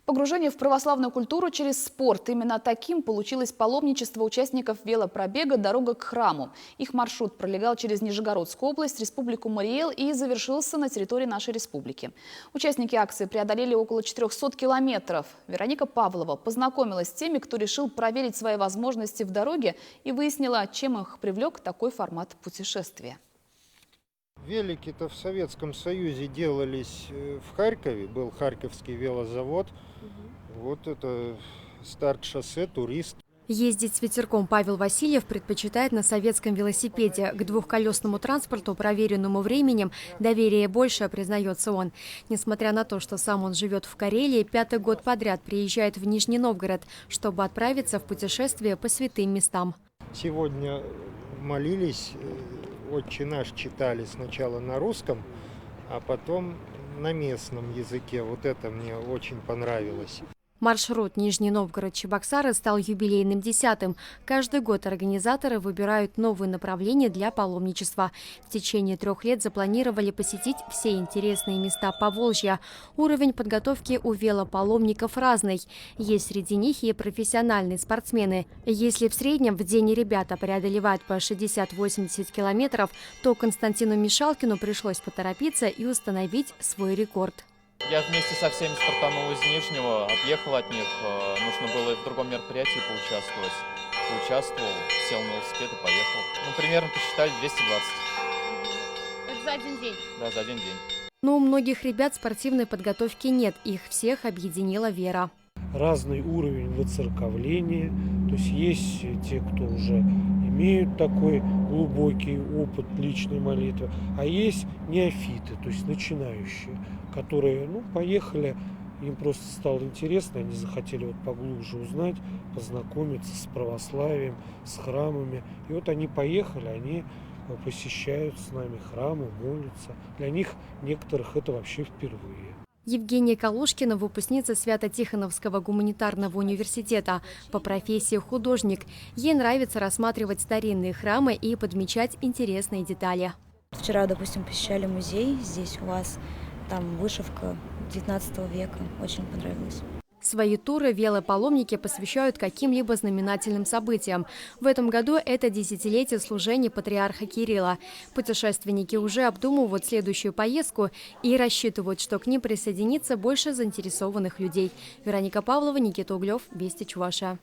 Погружение в православную культуру через спорт. Именно таким получилось паломничество участников велопробега «Дорога к храму». Их маршрут пролегал через Нижегородскую область, республику Мариэл и завершился на территории нашей республики. Участники акции преодолели около 400 километров. Вероника Павлова познакомилась с теми, кто решил проверить свои возможности в дороге, и выяснила, чем их привлек такой формат путешествия. Велики-то в Советском Союзе делались в Харькове, был Харьковский велозавод. Вот это старт шоссе, турист. Ездить с ветерком Павел Васильев предпочитает на советском велосипеде. К двухколесному транспорту, проверенному временем, доверие больше, признается он. Несмотря на то, что сам он живет в Карелии, 5-й год подряд приезжает в Нижний Новгород, чтобы отправиться в путешествие по святым местам. Сегодня молились, «Отче наш» читали сначала на русском, а потом на местном языке. Вот это мне очень понравилось. Маршрут Нижний Новгород-Чебоксары стал юбилейным 10-м. Каждый год организаторы выбирают новые направления для паломничества. В течение 3 лет запланировали посетить все интересные места Поволжья. Уровень подготовки у велопаломников разный. Есть среди них и профессиональные спортсмены. Если в среднем в день ребята преодолевают по 60-80 километров, то Константину Мишалкину пришлось поторопиться и установить свой рекорд. Я вместе со всеми стартанул из Нижнего, отъехал от них. Нужно было и в другом мероприятии поучаствовать. Поучаствовал, сел на велосипед и поехал. Примерно посчитали 220. Это за один день? Да, за один день. Но у многих ребят спортивной подготовки нет. Их всех объединила вера. Разный уровень выцерковления. То есть те, кто уже имеют такой глубокий опыт личной молитвы, а есть неофиты, то есть начинающие, которые поехали, им просто стало интересно, они захотели поглубже узнать, познакомиться с православием, с храмами. И вот они поехали, они посещают с нами храмы, молятся. Для них некоторых это вообще впервые. Евгения Калушкина – выпускница Свято-Тихоновского гуманитарного университета, по профессии художник. Ей нравится рассматривать старинные храмы и подмечать интересные детали. Вчера, допустим, посещали музей, здесь у вас там вышивка 19 века, очень понравилось. Свои туры велопаломники посвящают каким-либо знаменательным событиям. В этом году это 10-летие служения патриарха Кирилла. Путешественники уже обдумывают следующую поездку и рассчитывают, что к ним присоединится больше заинтересованных людей. Вероника Павлова, Никита Углев, Вести Чувашия.